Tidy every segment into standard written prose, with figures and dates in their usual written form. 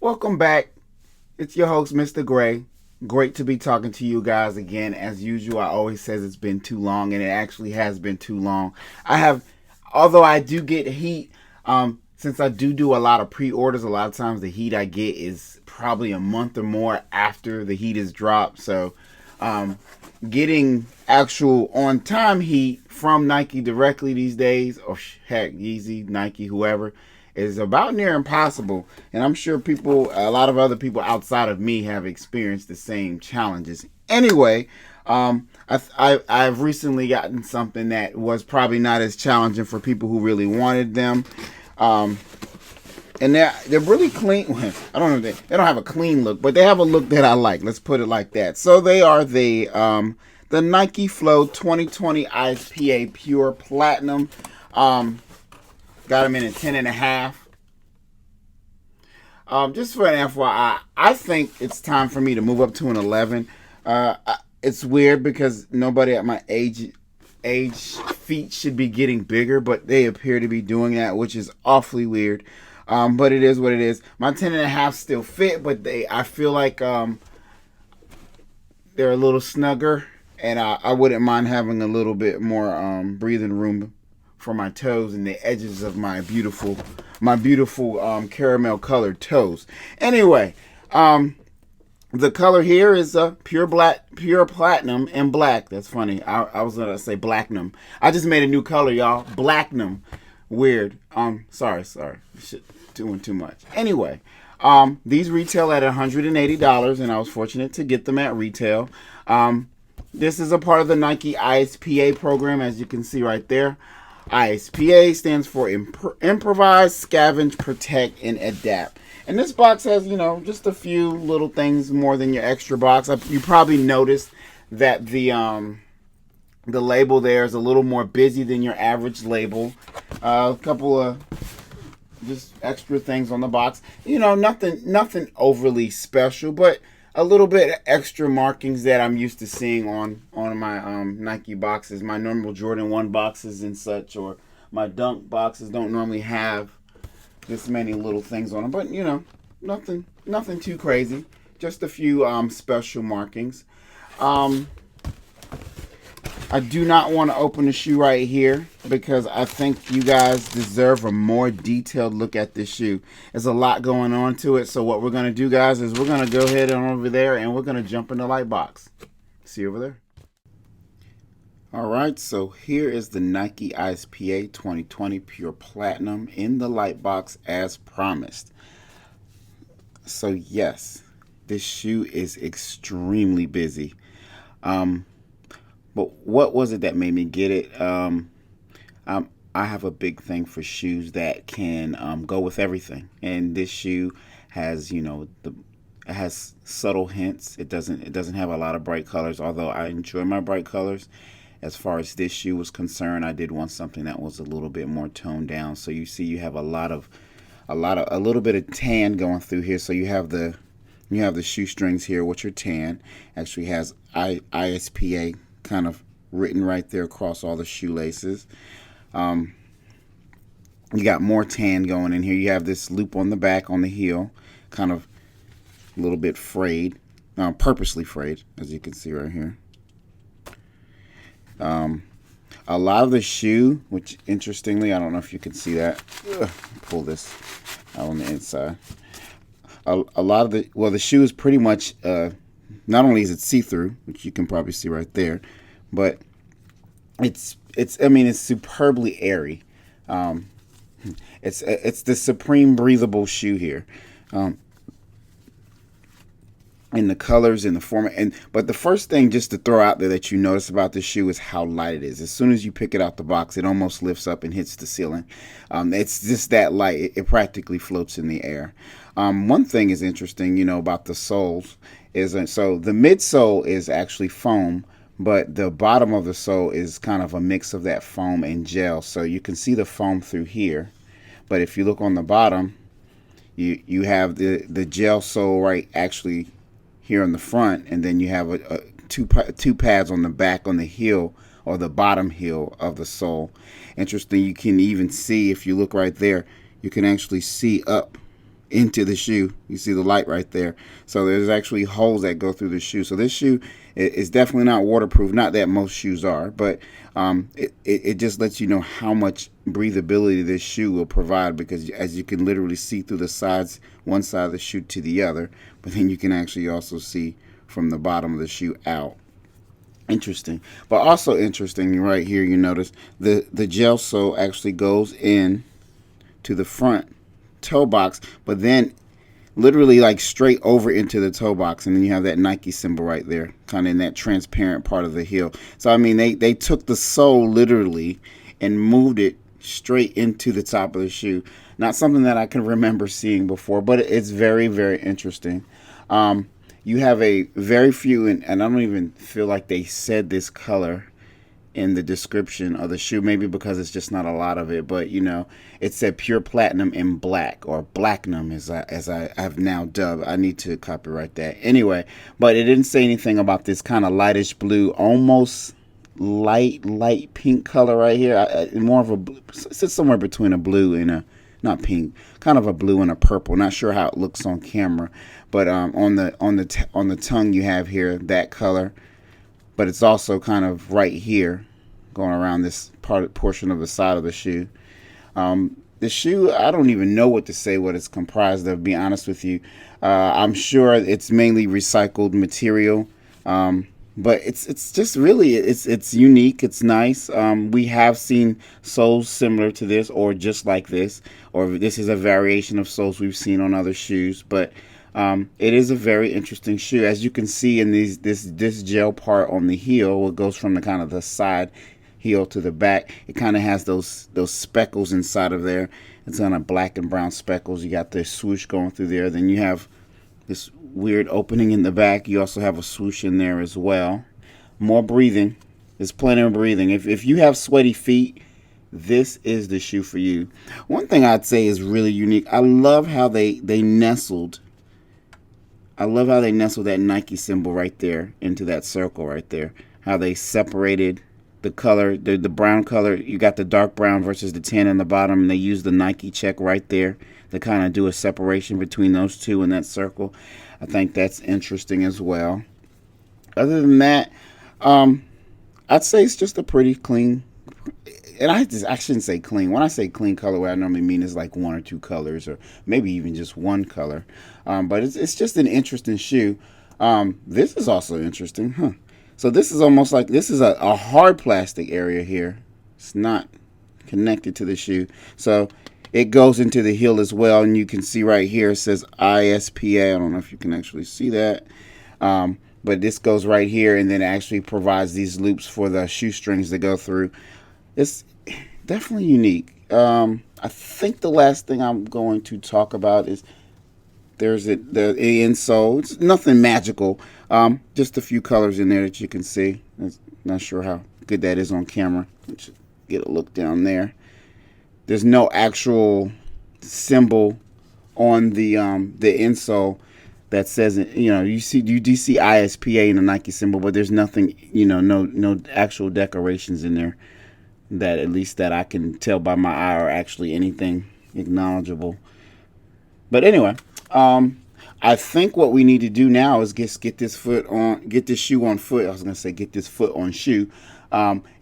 Welcome back. It's your host, Mr. Gray. Great to be talking to you guys again. As usual, I always says it's been too long, and it actually has been too long. Although I do get heat, since I do a lot of pre-orders, a lot of times the heat I get is probably a month or more after the heat is dropped. So, um, getting actual on-time heat from Nike directly these days, or heck, Yeezy, Nike, whoever, is about near impossible. And I'm sure a lot of other people outside of me have experienced the same challenges. Anyway, I've recently gotten something that was probably not as challenging for people who really wanted them. Um, and they're really clean. I don't know, they don't have a clean look, but they have a look that I like. Let's put it like that. So they are the Nike Flow 2020 ISPA Pure Platinum. Got them in a 10.5. Just for an FYI, I think it's time for me to move up to an 11. It's weird because nobody at my age feet should be getting bigger, but they appear to be doing that, which is awfully weird. But it is what it is. My 10.5 still fit, but I feel like they're a little snugger, and I wouldn't mind having a little bit more breathing room for my toes and the edges of my beautiful caramel colored toes. Anyway, the color here is pure platinum and black. That's funny. I was gonna say blacknum. I just made a new color, y'all. Blacknum. Weird. Sorry. Doing too much. Anyway, these retail at $180, and I was fortunate to get them at retail. This is a part of the Nike ISPA program, as you can see right there. ISPA stands for Improvise, Scavenge, Protect, and Adapt. And this box has, just a few little things more than your extra box. You probably noticed that the label there is a little more busy than your average label. A couple of just extra things on the box. Nothing overly special, but a little bit extra markings that I'm used to seeing on my Nike boxes, my normal Jordan 1 boxes and such, or my Dunk boxes don't normally have this many little things on them. But nothing too crazy. Just a few special markings. I do not want to open the shoe right here because I think you guys deserve a more detailed look at this shoe. There's a lot going on to it. So what we're going to do, guys, is we're going to go ahead and over there and we're going to jump in the Lightbox. See you over there. All right, so here is the Nike ISPA 2020 Pure Platinum in the Lightbox as promised. So yes, this shoe is extremely busy. But what was it that made me get it? I have a big thing for shoes that can go with everything, and this shoe has, it has subtle hints. It doesn't have a lot of bright colors, although I enjoy my bright colors. As far as this shoe was concerned, I did want something that was a little bit more toned down. So you see, you have a little bit of tan going through here. So you have the shoestrings here, which are tan. Actually has ISPA kind of written right there across all the shoelaces. You got more tan going in here. You have this loop on the back on the heel, kind of a little bit frayed, purposely frayed, as you can see right here. A lot of the shoe, which interestingly, I don't know if you can see that. Pull this out on the inside. A lot of the shoe is pretty much, not only is it see-through, which you can probably see right there, but it's superbly airy. It's the supreme breathable shoe here. In the colors and the format, but the first thing just to throw out there that you notice about this shoe is how light it is. As soon as you pick it out the box, it almost lifts up and hits the ceiling. It's just that light. It practically floats in the air. One thing is interesting, about the soles is so the midsole is actually foam, but the bottom of the sole is kind of a mix of that foam and gel. So you can see the foam through here, but if you look on the bottom, you have the gel sole right actually here on the front, and then you have two pads on the back on the heel or the bottom heel of the sole. Interesting, you can even see, if you look right there, you can actually see up into the shoe. You see the light right there. So there's actually holes that go through the shoe. So this shoe is definitely not waterproof. Not that most shoes are, but it just lets you know how much breathability this shoe will provide, because as you can literally see through the sides, one side of the shoe to the other, but then you can actually also see from the bottom of the shoe out. Interesting. But also interesting right here, you notice the gel sole actually goes in to the front toe box, but then literally like straight over into the toe box, and then you have that Nike symbol right there, kind of in that transparent part of the heel. So I mean, they took the sole literally and moved it straight into the top of the shoe. Not something that I can remember seeing before, but it's very, very interesting. You have a very few, and I don't even feel like they said this color in the description of the shoe, maybe because it's just not a lot of it, but you know, it said pure platinum in black, or blacknum as I have now dubbed. I need to copyright that anyway. But it didn't say anything about this kind of lightish blue, almost light pink color right here. More of a blue, it's somewhere between a blue and a, not pink, kind of a blue and a purple. Not sure how it looks on camera, but on the tongue you have here that color. But it's also kind of right here, going around this portion of the side of the shoe. The shoe, I don't even know what to say what it's comprised of, to be honest with you. I'm sure it's mainly recycled material, but it's just really, it's unique, it's nice. We have seen soles similar to this, or just like this, or this is a variation of soles we've seen on other shoes, but it is a very interesting shoe. As you can see in this gel part on the heel, it goes from the kind of the side heel to the back. It kind of has those speckles inside of there. It's kind of black and brown speckles. You got the swoosh going through there. Then you have this weird opening in the back. You also have a swoosh in there as well. More breathing. There's plenty of breathing. If you have sweaty feet, this is the shoe for you. One thing I'd say is really unique. I love how they nestled. I love how they nestled that Nike symbol right there into that circle right there. How they separated the color, the brown color. You got the dark brown versus the tan in the bottom, and they use the Nike check right there to kind of do a separation between those two in that circle. I think that's interesting as well. Other than that, I'd say it's just a pretty clean, and I shouldn't say clean. When I say clean colorway, I normally mean it's like one or two colors, or maybe even just one color. But it's just an interesting shoe. This is also interesting, huh? So this is almost like, this is a hard plastic area here. It's not connected to the shoe. So it goes into the heel as well, and you can see right here it says ISPA. I don't know if you can actually see that. But this goes right here, and then it actually provides these loops for the shoestrings to go through. It's definitely unique. I think the last thing I'm going to talk about is there's the insole. It's nothing magical. Just a few colors in there that you can see. I'm not sure how good that is on camera. Let's get a look down there. There's no actual symbol on the insole that says, you know, you do see ISPA in the Nike symbol, but there's nothing, you know, no actual decorations in there that, at least that I can tell by my eye, are actually anything acknowledgeable. But anyway, I think what we need to do now is get this shoe on foot. I was gonna say get this foot on shoe.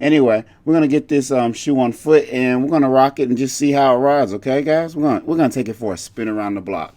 Anyway, we're gonna get this shoe on foot, and we're gonna rock it and just see how it rides. Okay, guys, we're gonna take it for a spin around the block.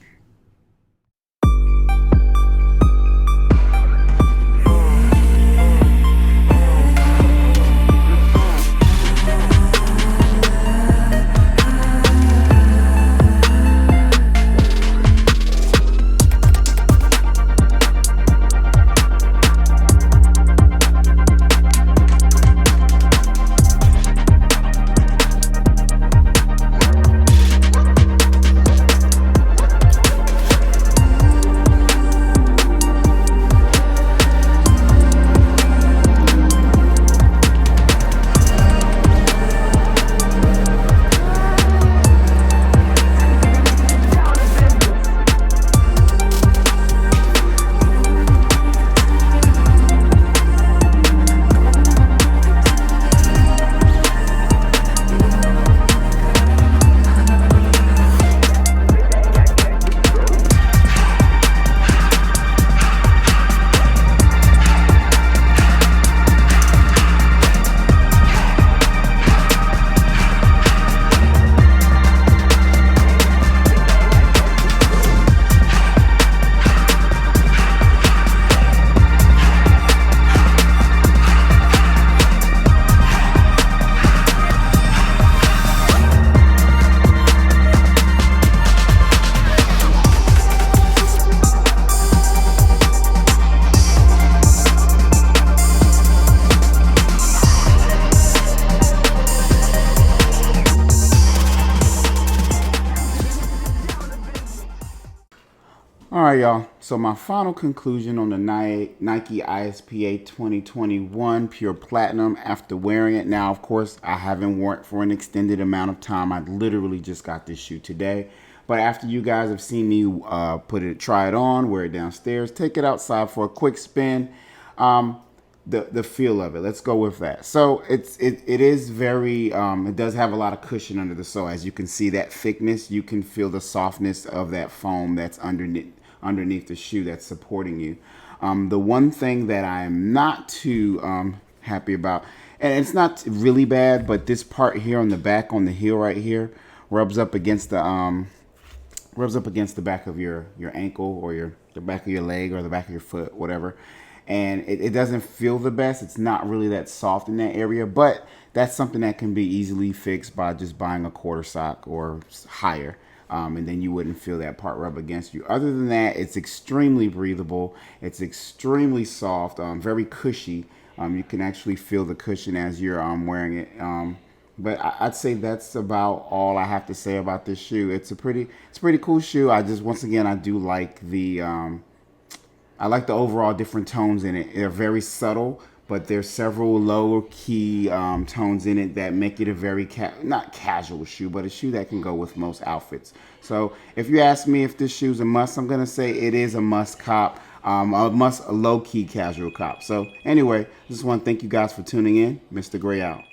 All right, y'all. So my final conclusion on the Nike ISPA 2021 Pure Platinum after wearing it. Now, of course, I haven't worn it for an extended amount of time. I literally just got this shoe today. But after you guys have seen me try it on, wear it downstairs, take it outside for a quick spin, the feel of it. Let's go with that. So it is very it does have a lot of cushion under the sole. As you can see, that thickness, you can feel the softness of that foam that's underneath the shoe that's supporting you. The one thing that I'm not too happy about, and it's not really bad, but this part here on the back, on the heel right here, rubs up against the back of your ankle, or the back of your leg, or the back of your foot, whatever. And it doesn't feel the best. It's not really that soft in that area, but that's something that can be easily fixed by just buying a quarter sock or higher. And then you wouldn't feel that part rub against you. Other than that, it's extremely breathable. It's extremely soft, very cushy. You can actually feel the cushion as you're wearing it. But I'd say that's about all I have to say about this shoe. It's a pretty cool shoe. Once again, I do like I like the overall different tones in it. They're very subtle, but there's several lower key tones in it that make it a very not casual shoe, but a shoe that can go with most outfits. So if you ask me if this shoe's a must, I'm gonna say it is a must cop, a low key casual cop. So anyway, just want to thank you guys for tuning in. Mr. Gray out.